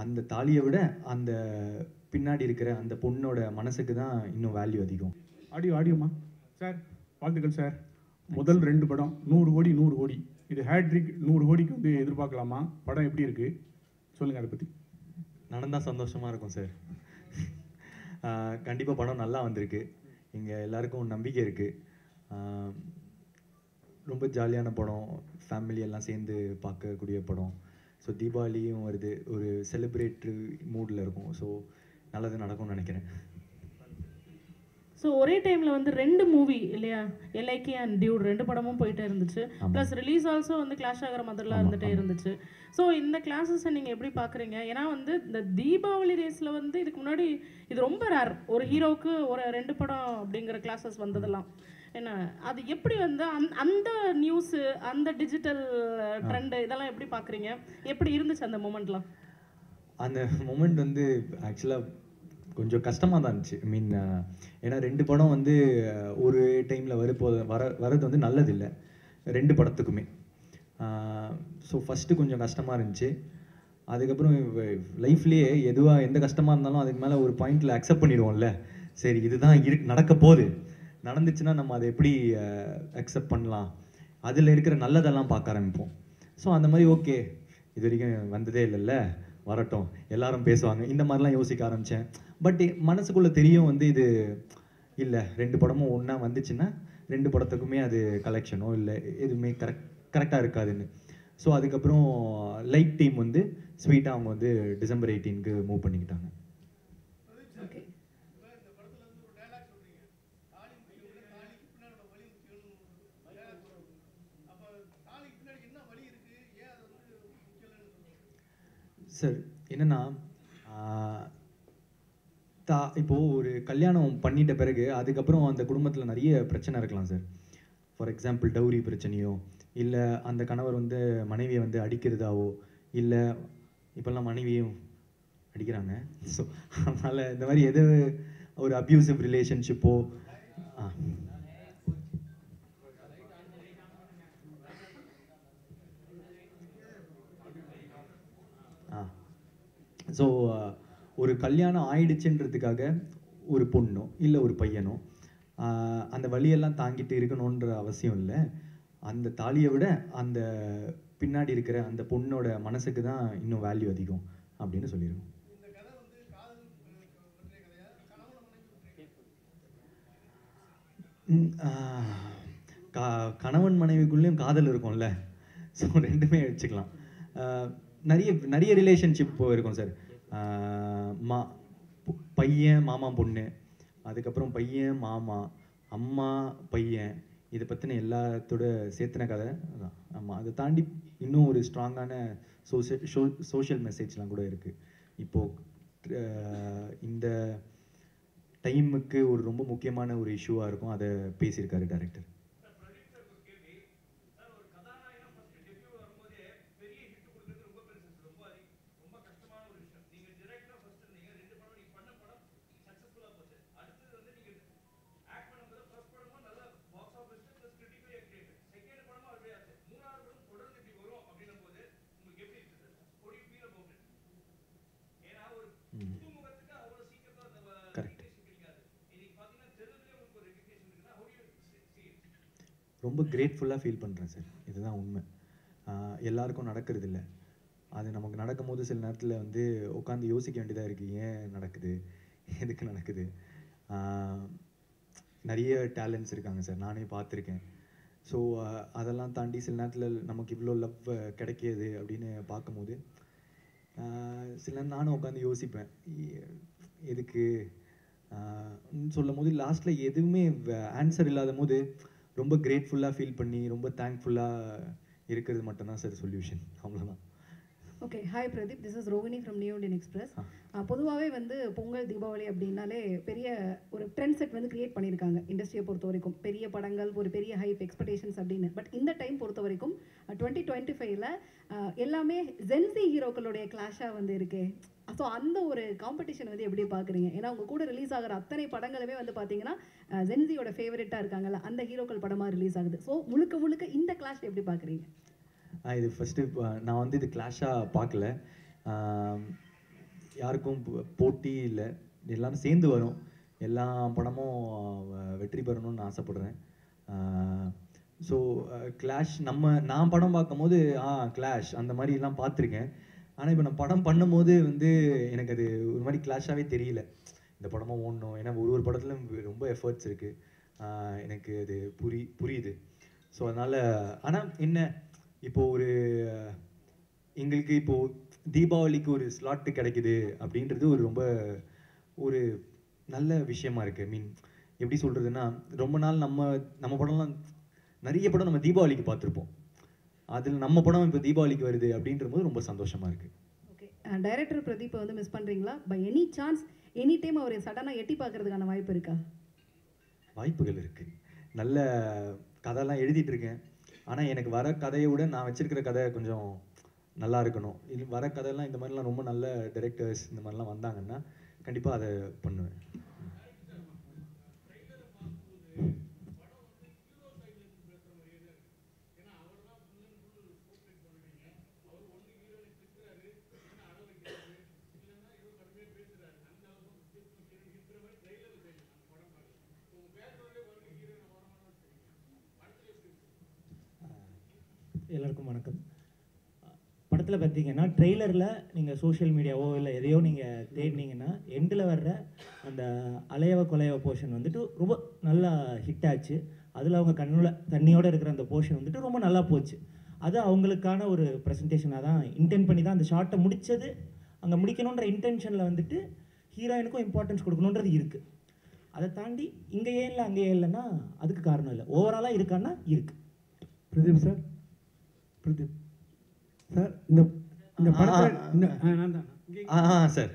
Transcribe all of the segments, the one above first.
அந்த தாலியை விட அந்த பின்னாடி இருக்கிற அந்த பொண்ணோட மனசுக்கு தான் இன்னும் வேல்யூ அதிகம். ஆடியோமா சார், வாழ்த்துக்கள் சார். முதல் 2 படம் 100 கோடி 100 கோடி, இது ஹேட்ரிக் 100 கோடிக்கு வந்து எதிர்பார்க்கலாமா? படம் எப்படி இருக்கு சொல்லுங்க, அதை பற்றி. நடந்தால் சந்தோஷமாக இருக்கும் சார். கண்டிப்பாக படம் நல்லா வந்திருக்கு. இங்கே எல்லாருக்கும் நம்பிக்கை இருக்குது. ரொம்ப ஜாலியான படம், ஃபேமிலி எல்லாம் சேர்ந்து பார்க்கக்கூடிய படம். ஸோ தீபாவளியும் வருது, ஒரு செலிப்ரேட்டரி மூடில் இருக்கும். ஸோ நல்லது நடக்கும்னு நினைக்கிறேன். ஸோ ஒரே டைமில் வந்து 2 மூவி இல்லையா, எல்ஐகே அண்ட் டியூட் 2 படமும் போயிட்டே இருந்துச்சு. ப்ளஸ் ரிலீஸ் ஆல்சோ வந்து கிளாஷ் ஆகிற மாதிரிலாம் இருந்துகிட்டே இருந்துச்சு. ஸோ இந்த கிளாஸஸை நீங்கள் எப்படி பார்க்குறீங்க? ஏன்னா வந்து இந்த தீபாவளி ரேஸில் வந்து இதுக்கு முன்னாடி இது ரொம்ப ரேர், ஒரு ஹீரோவுக்கு ஒரு 2 படம் அப்படிங்கிற கிளாஸஸ் வந்ததெல்லாம். என்ன அது எப்படி வந்து அந்த நியூஸு, அந்த டிஜிட்டல் ட்ரெண்டு இதெல்லாம் எப்படி பார்க்குறீங்க? எப்படி இருந்துச்சு அந்த மூமெண்ட்லாம்? அந்த மூமெண்ட் வந்து ஆக்சுவலாக கொஞ்சம் கஷ்டமாக தான் இருந்துச்சு. ஐ மீன், ஏன்னா 2 படம் வந்து ஒரு டைமில் வரது வந்து நல்லதில்லை 2 படத்துக்குமே. ஸோ ஃபஸ்ட்டு கொஞ்சம் கஷ்டமாக இருந்துச்சு. அதுக்கப்புறம் லைஃப்லேயே எந்த கஷ்டமாக இருந்தாலும் அதுக்கு மேலே ஒரு பாயிண்டில் அக்செப்ட் பண்ணிடுவோம்ல. சரி, இதுதான் நடக்க போகுது, நடந்துச்சுன்னா நம்ம அதை எப்படி அக்செப்ட் பண்ணலாம், அதில் இருக்கிற நல்லதெல்லாம் பார்க்க ஆரம்பிப்போம். ஸோ அந்த மாதிரி ஓகே, இது வரைக்கும் வந்ததே இல்லைல்ல, வரட்டும், எல்லாரும் பேசுவாங்க, இந்த மாதிரிலாம் யோசிக்க ஆரம்பித்தேன். பட் மனசுக்குள்ளே தெரியும் வந்து இது இல்லை, 2 படமும் ஒன்றா வந்துச்சுன்னா 2 படத்துக்குமே அது கலெக்ஷனோ இல்லை எதுவுமே கரெக்டாக இருக்காதுன்னு. ஸோ அதுக்கப்புறம் லைட் டீம் வந்து ஸ்வீட்டாக அவங்க வந்து டிசம்பர் 18க்கு மூவ் பண்ணிக்கிட்டாங்க. சார் என்னென்னா, இப்போது ஒரு கல்யாணம் பண்ணிட்ட பிறகு அதுக்கப்புறம் அந்த குடும்பத்தில் நிறைய பிரச்சனை இருக்கலாம் சார். ஃபார் எக்ஸாம்பிள் டவுரி பிரச்சனையோ, இல்லை அந்த கணவர் வந்து மனைவியை வந்து அடிக்கிறதாவோ, இல்லை இப்போல்லாம் மனைவியும் அடிக்கிறாங்க. ஸோ அதனால் இந்த மாதிரி எது ஒரு அப்யூசிவ் ரிலேஷன்ஷிப்போ ஸோ ஒரு கல்யாணம் ஆயிடுச்சுன்றதுக்காக ஒரு பொண்ணோ இல்லை ஒரு பையனோ அந்த வழியெல்லாம் தாங்கிட்டு இருக்கணுன்ற அவசியம் இல்லை. அந்த தாலியை விட அந்த பின்னாடி இருக்கிற அந்த பொண்ணோட மனசுக்கு தான் இன்னும் வேல்யூ அதிகம் அப்படின்னு சொல்லியிருக்கோம். கணவன் மனைவிக்குள்ளேயும் காதல் இருக்கும்ல, ஸோ 2மே வச்சுக்கலாம். நிறைய ரிலேஷன்ஷிப் இருக்கும் சார். பையன் மாமா பொண்ணு, அதுக்கப்புறம் பையன் மாமா, அம்மா பையன், இதை பற்றின எல்லாத்தோட சேர்த்துன கதை அதான். ஆமாம், அதை தாண்டி இன்னும் ஒரு ஸ்ட்ராங்கான சோஷியல் மெசேஜ்லாம் கூட இருக்குது. இப்போது இந்த டைமுக்கு ஒரு ரொம்ப முக்கியமான ஒரு இஷ்யூவாக இருக்கும், அதை பேசியிருக்காரு டைரக்டர். ரொம்ப கிரேட்ஃபுல்லாக ஃபீல் பண்ணுறேன் சார். இதுதான் உண்மை. எல்லாருக்கும் நடக்கிறது இல்லை. அது நமக்கு நடக்கும்போது சில நேரத்தில் வந்து உட்காந்து யோசிக்க வேண்டியதாக இருக்குது, ஏன் நடக்குது, எதுக்கு நடக்குது. நிறைய டேலண்ட்ஸ் இருக்காங்க சார், நானே பார்த்துருக்கேன். ஸோ அதெல்லாம் தாண்டி சில நேரத்தில் நமக்கு இவ்வளோ லவ் கிடைக்கிது அப்படின்னு பார்க்கும்போது சில நேரம் நானும் உட்காந்து யோசிப்பேன், எதுக்கு சொல்லும் போது லாஸ்ட்டில் எதுவுமே ஆன்சர் இல்லாத போது ரொம்ப கிரேட்ஃபுல்லாக ஃபீல் பண்ணி ரொம்ப தேங்க்ஃபுல்லாக இருக்கிறது மட்டும்தான் சார் சொல்யூஷன். அவ்வளோதான். Okay, hi Pradeep, this is Rohini from new Indian express. பொதுவாகவே வந்து பொங்கல் தீபாவளி அப்படின்னாலே பெரிய ஒரு ட்ரெண்ட் செட் வந்து கிரியேட் பண்ணியிருக்காங்க இண்டஸ்ட்ரியை பொறுத்த வரைக்கும். பெரிய படங்கள், ஒரு பெரிய ஹைப் எக்ஸ்பெக்டேஷன்ஸ் அப்படின்னு. பட் இந்த டைம் பொறுத்த வரைக்கும் 2025ல் எல்லாமே ஜென்சி ஹீரோக்களுடைய கிளாஷாக வந்து இருக்கு. ஸோ அந்த ஒரு காம்படிஷன் வந்து எப்படி பார்க்குறீங்க? ஏன்னா உங்கள் கூட ரிலீஸ் ஆகிற அத்தனை படங்களுமே வந்து பார்த்தீங்கன்னா ஜென்சியோட ஃபேவரட்டாக இருக்காங்கல்ல, அந்த ஹீரோக்கள் படமாக ரிலீஸ் ஆகுது. ஸோ முழுக்க இந்த கிளாஷ் எப்படி பார்க்குறீங்க? இது ஃபஸ்ட்டு நான் வந்து இது கிளாஷாக பார்க்கல. யாருக்கும் போட்டி இல்லை, எல்லாரும் சேர்ந்து வரும். எல்லா படமும் வெற்றி பெறணும்னு ஆசைப்படுறேன். ஸோ கிளாஷ் நான் படம் பார்க்கும்போது கிளாஷ் அந்த மாதிரிலாம் பார்த்துருக்கேன். ஆனால் இப்போ நான் படம் பண்ணும்போது வந்து எனக்கு அது ஒரு மாதிரி கிளாஷாகவே தெரியல. இந்த படமும் ஓடணும், ஏன்னா ஒரு படத்துலையும் ரொம்ப எஃபர்ட்ஸ் இருக்குது. எனக்கு அது புரியுது. ஸோ அதனால் ஆனால் என்ன இப்போது எங்களுக்கு இப்போது தீபாவளிக்கு ஒரு ஸ்லாட்டு கிடைக்குது அப்படின்றது ஒரு நல்ல விஷயமா இருக்குது. மீன் எப்படி சொல்கிறதுன்னா, ரொம்ப நாள் நம்ம படம்லாம் நிறைய படம் நம்ம தீபாவளிக்கு பார்த்துருப்போம். அதில் நம்ம படம் இப்போ தீபாவளிக்கு வருது அப்படின்றபோது ரொம்ப சந்தோஷமாக இருக்குது. ஓகே, டைரக்டர் பிரதீப்பை வந்து மிஸ் பண்ணுறீங்களா? By any chance any time அவரை சடனாக எட்டி பார்க்கறதுக்கான வாய்ப்பு இருக்கா? வாய்ப்புகள் இருக்குது. நல்ல கதைலாம் எழுதிட்டு இருக்கேன். ஆனால் எனக்கு வர கதையை விட நான் வச்சிருக்கிற கதை கொஞ்சம் நல்லா இருக்கணும். இது வர கதையெல்லாம் இந்த மாதிரிலாம் ரொம்ப நல்ல டைரக்டர்ஸ் இந்த மாதிரிலாம் வந்தாங்கன்னா கண்டிப்பாக அதை பண்ணுவேன். எல்லாருக்கும் வணக்கம். படத்தில் பார்த்தீங்கன்னா ட்ரெய்லரில் நீங்கள் சோஷியல் மீடியாவோ இல்லை எதையோ நீங்கள் தேடினீங்கன்னா எண்டில் வர்ற அந்த அலையவ கொலையவ போர்ஷன் வந்துட்டு ரொம்ப நல்லா ஹிட் ஆச்சு. அதில் அவங்க தண்ணியோடு இருக்கிற அந்த போர்ஷன் வந்துட்டு ரொம்ப நல்லா போச்சு. அது அவங்களுக்கான ஒரு ப்ரெசன்டேஷனாக தான் இன்டென்ட் பண்ணி தான் அந்த ஷார்ட்டை முடித்தது. அங்கே முடிக்கணுன்ற இன்டென்ஷனில் வந்துட்டு ஹீரோயினுக்கும் இம்பார்ட்டன்ஸ் கொடுக்கணுன்றது இருக்குது. அதை தாண்டி இங்கே ஏன் இல்லை அங்கே ஏன் இல்லைன்னா அதுக்கு காரணம் இல்லை, ஓவராலாக இருக்கான்னா இருக்குது. பிரதீப் சார், பிரதீப் சார், இந்த படத்தில் சார்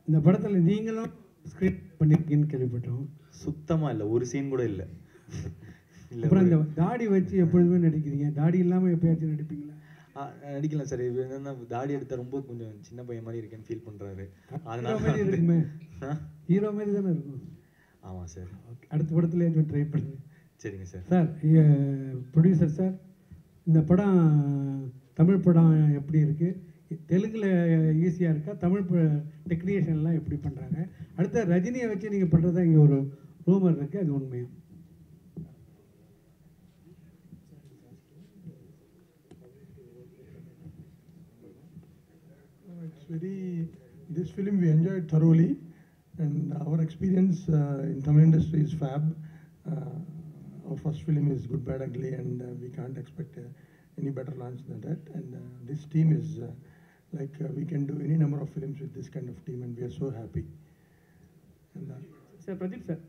இந்த படத்தில் நீங்களும் ஸ்கிரிப்ட் பண்ணிருக்கீங்கன்னு கேள்விப்பட்டோம். சுத்தமாக இல்லை, ஒரு சீன் கூட இல்லை. அப்புறம் இந்த தாடி வச்சு எப்பொழுதுமே நடிக்கிறீங்க, தாடி இல்லாமல் எப்பயாச்சும் நடிப்பீங்களா? நடிக்கலாம் சார். இது என்னன்னா தாடி எடுத்தால் ரொம்ப கொஞ்சம் சின்ன பையன் மாதிரி இருக்கேன்னு ஃபீல் பண்ணுறாரு. அதனால இருக்குமே, ஹீரோ மாதிரி தானே இருக்கும். ஆமாம் சார். அடுத்த படத்துல ஏதாச்சும் ட்ரை பண்ணுங்க. சரிங்க சார். சார், ப்ரொடியூசர் சார், இந்த படம் தமிழ் படம் எப்படி இருக்குது? தெலுங்கில் ஈஸியாக இருக்கா? தமிழ் டெக்னீஷியன்லாம் எப்படி பண்ணுறாங்க? அடுத்த ரஜினியை வச்சு நீங்கள் பண்ணுறதா இங்கே ஒரு ரூமர் இருக்குது, அது உண்மையா? This film we enjoyed thoroughly, and our experience in Tamil industry is fab. Our first film is Good Bad Ugly, and we can't expect any better launch than that. And this team is we can do any number of films with this kind of team, and we are so happy. And Sir, Pradeep sir.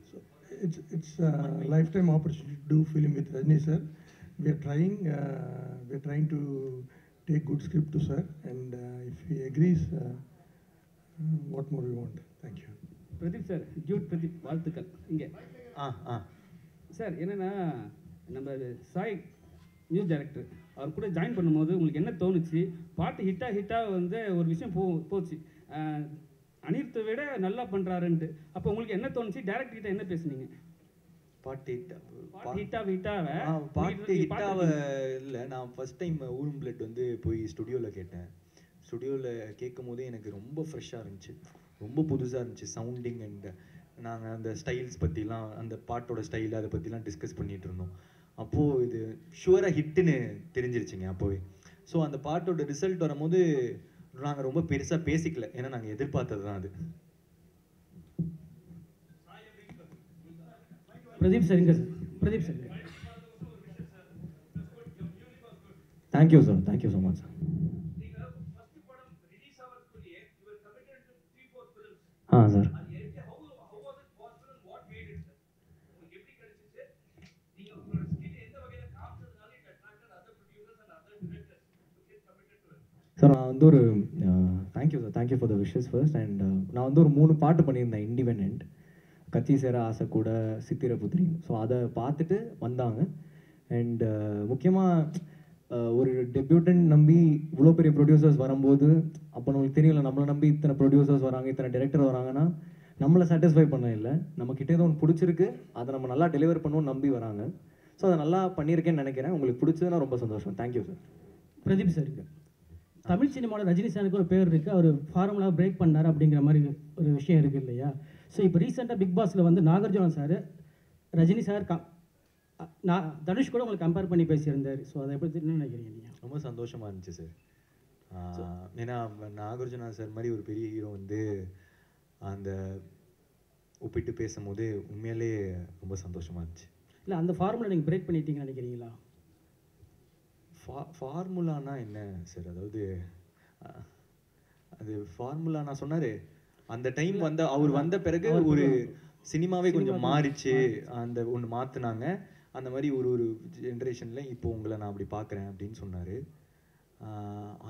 So it's a lifetime opportunity to do film with Rajni sir. We are trying to take good script to sir, and if he agrees, what more we want? Thank you. Pradeep sir, Jude Pradeep, வாழ்த்துக்கள். இங்கே sir என்னென்னா, நம்ம Sai news director அவர் கூட join பண்ணும்போது உங்களுக்கு என்ன தோணுச்சு? பாட்டு ஹிட்டாக வந்து ஒரு விஷயம் போச்சு, அனிருத்தை விட நல்லா பண்ணுறாருன்ட்டு. அப்போ உங்களுக்கு என்ன தோணுச்சு? டைரக்டர் கிட்ட என்ன பேசுனீங்க? பாட்டு ஹிட்டாக இல்லை, நான் ஃபர்ஸ்ட் டைம் ஊரும் பிளட் வந்து போய் ஸ்டுடியோவில் கேட்டேன். ஸ்டுடியோவில் கேட்கும் போதே எனக்கு ரொம்ப ஃப்ரெஷ்ஷாக இருந்துச்சு, ரொம்ப புதுசாக இருந்துச்சு சவுண்டிங். அண்ட் நாங்கள் அந்த ஸ்டைல்ஸ் பற்றிலாம், அந்த பாட்டோட ஸ்டைல் அதை பற்றிலாம் டிஸ்கஸ் பண்ணிகிட்டு இருந்தோம். அப்போது இது ஷுவராக ஹிட்டுன்னு தெரிஞ்சிருச்சுங்க அப்போவே. ஸோ அந்த பாட்டோட ரிசல்ட் வரும்போது நாங்கள் ரொம்ப பெருசாக பேசிக்கல, ஏன்னா நாங்கள் எதிர்பார்த்தது தான் அது. பிரதீப் சார் இங்கே sir, Pradeep sir. Thank you sir, thank you so much sir. Sir sir, நான் வந்து ஒரு thank you sir, thank you for the wishes first. And நான் வந்து ஒரு 3 பாட்டு பண்ணியிருந்தேன் இண்டிபெண்ட், கத்தி சேர ஆசை கூட, சித்திர புத்திரி. ஸோ அதை பார்த்துட்டு வந்தாங்க. அண்ட் முக்கியமாக ஒரு டெபியூட்டன் நம்பி இவ்வளோ பெரிய ப்ரொடியூசர்ஸ் வரும்போது, அப்போ நம்மளுக்கு தெரியல, நம்மளை நம்பி இத்தனை ப்ரொடியூசர்ஸ் வராங்க, இத்தனை டைரக்டர் வராங்கன்னா நம்மளை சாட்டிஸ்ஃபை பண்ண இல்லை, நம்மக்கிட்ட ஏதோ ஒன்று பிடிச்சிருக்கு, அதை நம்ம நல்லா டெலிவர் பண்ணுவோம்னு நம்பி வராங்க. ஸோ அதை நல்லா பண்ணியிருக்கேன்னு நினைக்கிறேன். உங்களுக்கு பிடிச்சதுன்னா ரொம்ப சந்தோஷம். Thank you sir. பிரதீப் சாருக்கு தமிழ் சினிமாவில் ரஜினி சாருக்கு ஒரு பேர் இருக்குது, அவர் ஃபார்முலா பிரேக் பண்ணார் அப்படிங்கிற மாதிரி ஒரு விஷயம் இருக்குது இல்லையா? ஸோ இப்போ ரீசெண்டாக பிக் பாஸில் வந்து நாகார்ஜுனா சார் ரஜினி சார் நான் தனுஷ் கூட உங்களுக்கு கம்பேர் பண்ணி பேசியிருந்தார். ஸோ அதை எப்படி என்ன நினைக்கிறீங்க நீங்கள்? ரொம்ப சந்தோஷமாக இருந்துச்சு சார். ஏன்னா நாகார்ஜுனா சார் மாதிரி ஒரு பெரிய ஹீரோ வந்து அந்த ஒப்பிட்டு பேசும்போது உண்மையிலே ரொம்ப சந்தோஷமாக இருந்துச்சு. இல்லை அந்த ஃபார்முலா நீங்கள் பிரேக் பண்ணிட்டீங்கன்னு நினைக்கிறீங்களா? ஃபார்முலானா என்ன சார்? அதாவது அது ஃபார்முலா நான் சொன்னார் அந்த டைம் வந்து அவர் வந்த பிறகு ஒரு சினிமாவே கொஞ்சம் மாறிச்சு, அந்த ஒன்று மாற்றினாங்க. அந்த மாதிரி ஒரு ஒரு ஜென்ரேஷனில் இப்போ உங்களை நான் அப்படி பார்க்குறேன் அப்படின்னு சொன்னார்.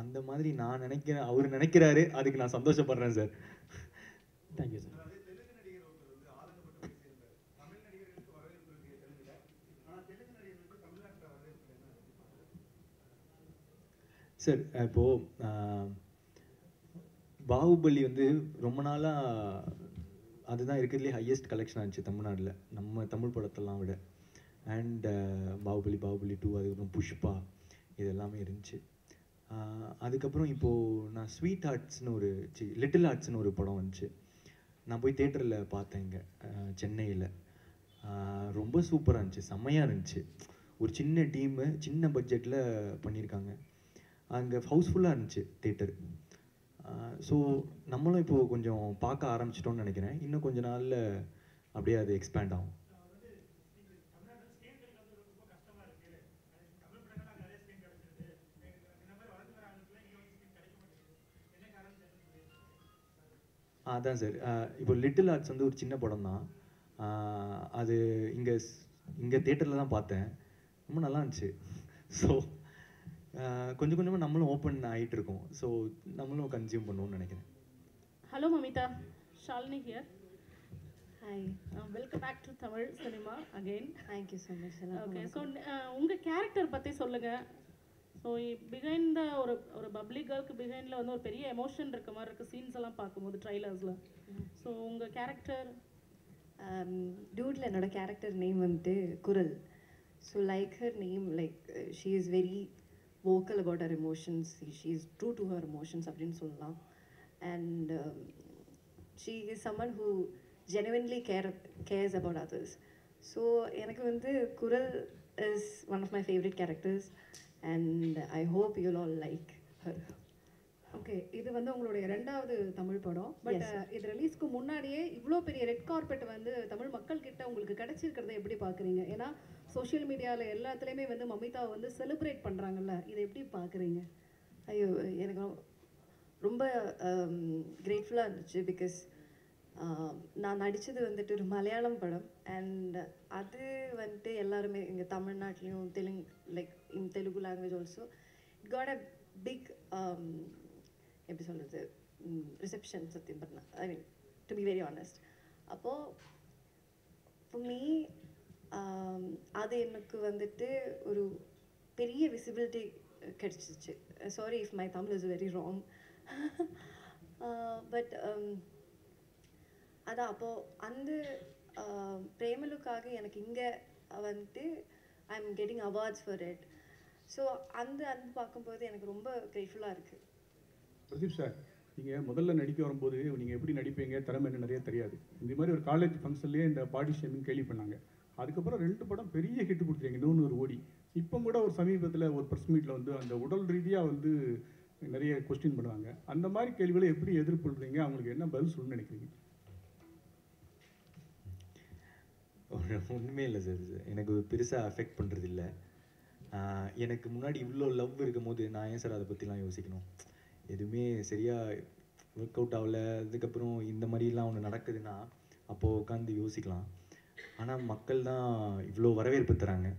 அந்த மாதிரி நான் நினைக்கிறேன், அவர் நினைக்கிறாரு, அதுக்கு நான் சந்தோஷப்படுறேன் சார். Thank you sir. சார் இப்போது பாகுபலி வந்து ரொம்ப நாளாக அதுதான் இருக்கிறதுலே ஹையஸ்ட் கலெக்ஷன் ஆச்சு தமிழ்நாட்டில், நம்ம தமிழ் படத்தெல்லாம் விட. அண்ட் பாகுபலி 2, அதுக்கப்புறம் புஷ்பா, இது எல்லாமே இருந்துச்சு. அதுக்கப்புறம் இப்போது நான் ஸ்வீட் ஆர்ட்ஸ்னு லிட்டில் ஆர்ட்ஸ்னு ஒரு படம் வந்துச்சு. நான் போய் தேட்டரில் பார்த்தேன் இங்கே சென்னையில். ரொம்ப சூப்பராக இருந்துச்சு, செம்மையாக இருந்துச்சு. ஒரு சின்ன டீமு, சின்ன பட்ஜெட்டில் பண்ணியிருக்காங்க. அங்கே ஹவுஸ்ஃபுல்லாக இருந்துச்சு தேட்டர். ஸோ நம்மளும் இப்போது கொஞ்சம் பார்க்க ஆரம்பிச்சிட்டோம்னு நினைக்கிறேன். இன்னும் கொஞ்ச நாளில் அப்படியே அது எக்ஸ்பேண்ட் ஆகும். அதான் சார், இப்போ லிட்டில் ஆர்ட்ஸ் வந்து ஒரு சின்ன படம் தான். அது இங்கே தேட்டரில் தான் பார்த்தேன், ரொம்ப நல்லா இருந்துச்சு. ஸோ கொஞ்சம் கொஞ்சமாக நம்மளும் ஓப்பன் ஆகிட்டு இருக்கோம். ஸோ நம்மளும் கன்சியூம் பண்ணுவோம்னு நினைக்கிறேன். Hello Mamitha, Shalini here. Hi, welcome back to Tamil cinema again. Thank you so much. Okay, so உங்கள் கேரக்டர் பற்றி சொல்லுங்கள். ஸோ பிஹைண்ட் த ஒரு பப்ளி கேர்ளுக்கு பிஹைண்டில் வந்து ஒரு பெரிய எமோஷன் இருக்க மாதிரி இருக்குது சீன்ஸ் எல்லாம் பார்க்கும்போது ட்ரைலர்ஸில். ஸோ உங்கள் கேரக்டர்? டியூட்டில் என்னோட கேரக்டர் நேம் வந்துட்டு குரல். So like her name, like she is very vocal about her emotions. She is true to her emotions அப்படின்னு சொல்லலாம். And she is someone who genuinely cares about others. So எனக்கு வந்து குரல் is one of my favorite characters and I hope you'll all like her. Okay, இது வந்து உங்களுடைய 2வது தமிழ் படம். பட் இது ரிலீஸ்க்கு முன்னாடியே இவ்வளோ பெரிய ரெட் கார்பெட் வந்து தமிழ் மக்கள் கிட்ட உங்களுக்கு கிடைச்சிருக்கிறத எப்படி பார்க்குறீங்க? ஏன்னா சோஷியல் மீடியாவில் எல்லாத்துலேயுமே வந்து மமிதாவை வந்து செலிப்ரேட் பண்ணுறாங்கல்ல, இதை எப்படி பார்க்குறீங்க? ஐயோ, எனக்கு ரொம்ப கிரேட்ஃபுல்லாக இருந்துச்சு. பிகாஸ் நான் நடித்தது வந்துட்டு ஒரு மலையாளம் படம். அண்ட் அது வந்துட்டு எல்லாருமே இங்கே தமிழ்நாட்டிலையும் in Telugu language also it got a big எப்படி சொல்கிறது ரிசெப்ஷன். சத்தியம் பண்ண I mean to be very honest. அப்போது ஃபார் மீ அது எனக்கு வந்துட்டு ஒரு பெரிய விசிபிலிட்டி கிடச்சிச்சு. Sorry if my Tamil is very wrong. But அதான் அப்போது அந்த பிரேமலுக்காக எனக்கு இங்கே வந்துட்டு I am getting awards for it. So அந்த பார்க்கும்போது எனக்கு ரொம்ப கிரேட்ஃபுல்லாக இருக்குது. பிரதீப் சார், நீங்கள் முதல்ல நடிக்க வரும்போது நீங்கள் எப்படி நடிப்பீங்க, திறமை என்ன நிறைய தெரியாது. இந்த மாதிரி ஒரு காலேஜ் ஃபங்க்ஷன்லேயே இந்த பாடி ஷேமிங் கேள்வி பண்ணாங்க. அதுக்கப்புறம் 2 படம் பெரிய ஹிட் கொடுத்துருங்க, 100 கோடி. இப்போ கூட ஒரு சமீபத்தில் ஒரு ப்ரெஸ் மீட்டில் வந்து அந்த உடல் ரீதியாக வந்து நிறைய கொஸ்டின் பண்ணுவாங்க. அந்த மாதிரி கேள்விகளை எப்படி எதிர்கொள்கிறீங்க, அவங்களுக்கு என்ன பதில் சொல்லணும்னு நினைக்கிறீங்க? ஒன்றுமே இல்லை சார், எனக்கு பெருசாக அஃபெக்ட் பண்ணுறது இல்லை. எனக்கு முன்னாடி இவ்வளோ லவ் இருக்கும் போது நான் ஏன் சார் அதை பற்றிலாம் யோசிக்கணும்? எதுவுமே சரியாக ஒர்க் அவுட் ஆகலை, அதுக்கப்புறம் இந்த மாதிரிலாம் ஒன்று நடக்குதுன்னா அப்போது உட்காந்து யோசிக்கலாம். ஆனால் மக்கள் தான் இவ்வளோ வரவேற்பு தராங்க,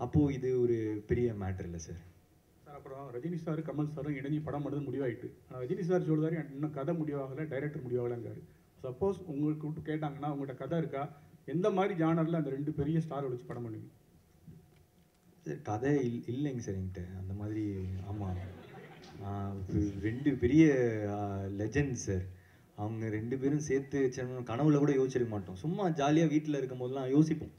அப்போது இது ஒரு பெரிய மேட்டர் இல்லை சார். சார், அப்புறம் ரஜினி சார் கமல் சாரும் இணைஞ்சி படம் பண்ணுறது முடிவாயிட்டு. ஆனால் ரஜினி சார் சொல்லுறாரு இன்னும் கதை முடிவாகலை, டைரக்டர் முடிவாகலைங்காரு. சப்போஸ் உங்களுக்கு விட்டு கேட்டாங்கன்னா உங்கள்கிட்ட கதை இருக்கா, எந்த மாதிரி ஜானரில் அந்த 2 பெரிய ஸ்டாரை வச்சு படம் பண்ணுவீங்க? சார் கதை இல்லைங்க சார் என்கிட்ட அந்த மாதிரி. ஆமாம், 2 பெரிய லெஜண்ட் சார். அவங்க 2 பேரும் சேர்த்து கனவுல கூட யோசிச்சிருக்க மாட்டோம். சும்மா ஜாலியாக வீட்டில் இருக்கும் போதெல்லாம் யோசிப்போம்,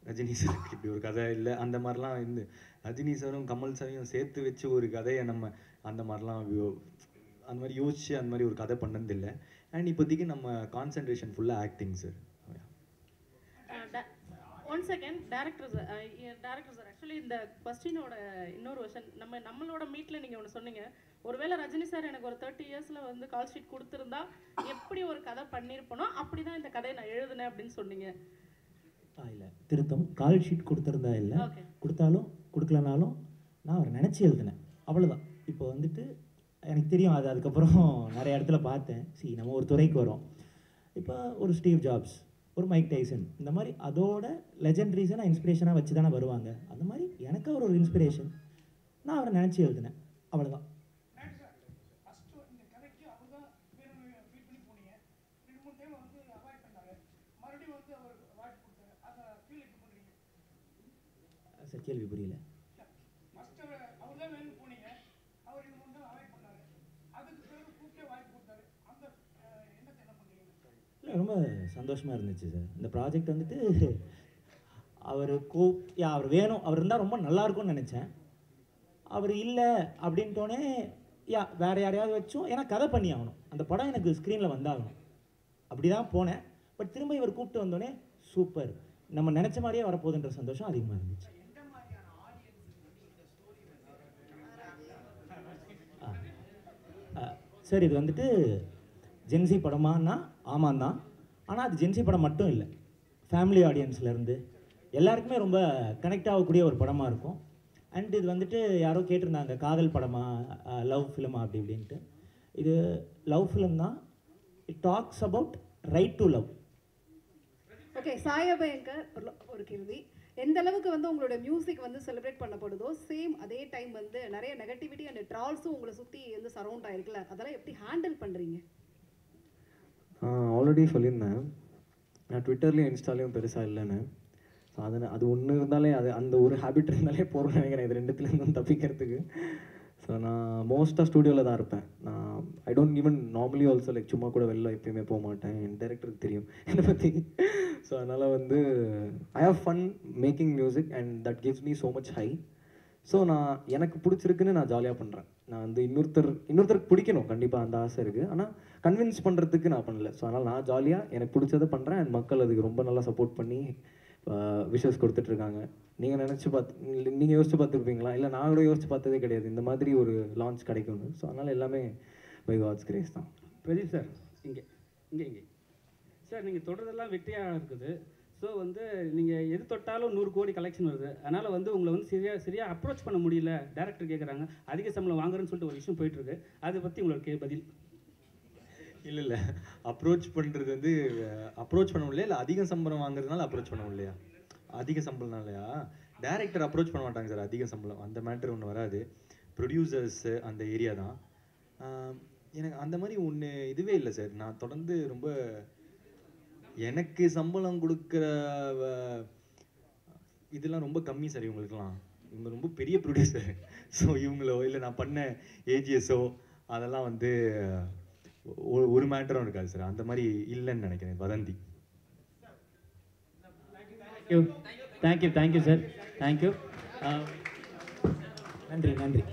ரஜினி சாருக்கு இப்படி ஒரு கதை இல்லை அந்த மாதிரிலாம் இருந்து ரஜினி சாரும் கமல் சாரையும் சேர்த்து வச்சு ஒரு கதையை நம்ம அந்த மாதிரிலாம் அந்த மாதிரி யோசிச்சு அந்த மாதிரி ஒரு கதை பண்ணதில்லை. அண்ட் இப்போதைக்கு நம்ம கான்சன்ட்ரேஷன் ஃபுல்லாக acting sir. One second director sir actually இந்த கொஸ்டினோட இன்னொரு வெர்ஷன் நம்மளோட மீட்டில் நீங்கள் ஒன்று சொன்னீங்க, ஒருவேளை ரஜினி சார் எனக்கு ஒரு 30 இயர்ஸில் வந்து கால் ஷீட் கொடுத்துருந்தா எப்படி ஒரு கதை பண்ணியிருப்பனோ அப்படி தான் இந்த கதையை நான் எழுதுனேன் அப்படின்னு சொன்னீங்க. இல்லை திருத்தம், கால் ஷீட் கொடுத்துருந்தா இல்லை, கொடுத்தாலும் கொடுக்கலனாலும் நான் அவரை நினச்சி எழுதினேன், அவ்வளோதான். இப்போ வந்துட்டு எனக்கு தெரியும் அது, அதுக்கப்புறம் நிறைய இடத்துல பார்த்தேன். நம்ம ஒரு துறைக்கு வரோம், இப்போ ஒரு ஸ்டீவ் ஜாப்ஸ், ஒரு மைக் டைசன், இந்த மாதிரி அதோட லெஜெண்டரிஸை நான் இன்ஸ்பிரேஷனாக வச்சு தானே வருவாங்க. அந்த மாதிரி எனக்கு அவர் ஒரு இன்ஸ்பிரேஷன், நான் அவரை நினச்சி எழுதினேன், அவ்வளோதான். சார் கேள்வி புரியல. இல்லை ரொம்ப சந்தோஷமாக இருந்துச்சு சார். இந்த ப்ராஜெக்ட் வந்துட்டு அவர் அவர் வேணும், அவர் இருந்தால் ரொம்ப நல்லாயிருக்கும்னு நினச்சேன். அவர் இல்லை அப்படின்ட்டோன்னே வேறு யாரையாவது வச்சோம், ஏன்னா கதை பண்ணி ஆகணும், அந்த படம் எனக்கு ஸ்க்ரீனில் வந்தாகணும், அப்படி தான் போனேன். பட் திரும்ப இவர் கூப்பிட்டு வந்தோடனே சூப்பர், நம்ம நினச்ச மாதிரியே வரப்போகுதுன்ற சந்தோஷம் அதிகமாக இருந்துச்சு. சார் இது வந்துட்டு ஜென்சி படமானா ஆமாம் தான், ஆனால் அது ஜென்சி படம் மட்டும் இல்லை, ஃபேமிலி ஆடியன்ஸ்லேருந்து எல்லாருக்குமே ரொம்ப கனெக்ட் ஆகக்கூடிய ஒரு படமாக இருக்கும். அண்ட் இது வந்துட்டு யாரோ கேட்டிருந்தாங்க காதல் படமா லவ் ஃபிலிமா அப்படி இப்படின்ட்டு. இது லவ் ஃபிலிம் தான். It talks about right to love. Okay, Sai Abhyankar ஒரு கேள்வி. எந்த அளவுக்கு வந்து உங்களோட மியூசிக் வந்து செலிப்ரேட் பண்ணப்படுதோ சேம் அதே டைம் வந்து நிறைய நெகட்டிவிட்டி அண்ட் ட்ரால்ஸும் உங்களை சுற்றி வந்து சரௌண்ட் ஆயிருக்குல்ல, அதெல்லாம் எப்படி ஹேண்டில் பண்ணுறீங்க? ஆல்ரெடி சொல்லியிருந்தேன், நான் ட்விட்டர்லேயும் இன்ஸ்டாலேயும் பெருசாக இல்லைன்னு. ஸோ அது ஒன்று இருந்தாலே அந்த ஒரு ஹேபிட் இருந்தாலே போகிறோம்னு நினைக்கிறேன் இது ரெண்டுத்துலேருந்து தப்பிக்கிறதுக்கு. ஸோ நான் மோஸ்ட்டாக ஸ்டூடியோவில் தான் இருப்பேன். நான் I don't even normally also like சும்மா கூட வெளில எப்பயுமே போக மாட்டேன். என் டைரக்டருக்கு தெரியும் என்னை பற்றி. ஸோ அதனால் வந்து I have fun making music and that gives me so much high. So நான் எனக்கு பிடிச்சிருக்குன்னு நான் ஜாலியாக பண்ணுறேன். நான் வந்து இன்னொருத்தருக்கு பிடிக்கணும் கண்டிப்பாக, அந்த ஆசை இருக்குது. ஆனால் கன்வின்ஸ் பண்ணுறதுக்கு நான் பண்ணல. ஸோ அதனால் நான் ஜாலியாக எனக்கு பிடிச்சதை பண்ணுறேன். அண்ட் மக்கள் அதுக்கு ரொம்ப நல்லா சப்போர்ட் பண்ணி விஷஸ் கொடுத்துட்ருக்காங்க. நீங்கள் யோசிச்சு பார்த்துருப்பீங்களா? இல்லை நான் கூட யோசிச்சு பார்த்ததே கிடையாது இந்த மாதிரி ஒரு லான்ச் கிடைக்கும்னு. ஸோ அதனால் எல்லாமே பை காட்ஸ் கிரேஸ் தான். பிரதீப் சார் இங்கே சார், நீங்கள் தொடர்றதெல்லாம் வெற்றியாக இருக்குது. ஸோ வந்து நீங்கள் எது தொட்டாலும் 100 கோடி கலெக்ஷன் வருது. அதனால் வந்து உங்களை வந்து சரியாக அப்ரோச் பண்ண முடியல, டேரக்டர் கேட்குறாங்க, அதிக சம்பளம் வாங்குறேன்னு சொல்லிட்டு ஒரு விஷயம் போயிட்டுருக்கு. அதை பற்றி உங்களுக்கு பதில்? இல்லை அப்ரோச் பண்ணுறது வந்து அப்ரோச் பண்ண முடியல, இல்லை அதிக சம்பளம் வாங்குறதுனால அப்ரோச் பண்ண முடியலையா? அதிக சம்பளம்னாலையா? டேரக்டர் அப்ரோச் பண்ண மாட்டாங்க சார். அதிக சம்பளம் அந்த மேட்ரு ஒன்று வராது. ப்ரொடியூசர்ஸு அந்த ஏரியா தான். எனக்கு அந்த மாதிரி ஒன்று இதுவே இல்லை சார். நான் தொடர்ந்து ரொம்ப எனக்கு சம்பளம் கொடுக்குற இதெல்லாம் ரொம்ப கம்மி சார். இவங்களுக்கெல்லாம் இவங்க ரொம்ப பெரிய ப்ரொடியூசர். ஸோ இவங்களோ இல்லை நான் பண்ண ஏஜிஎஸோ அதெல்லாம் வந்து ஒரு மேட்டரும் இருக்காது சார். அந்த மாதிரி இல்லைன்னு நினைக்கிறேன். வதந்தி. Thank you sir, thank you. நன்றி.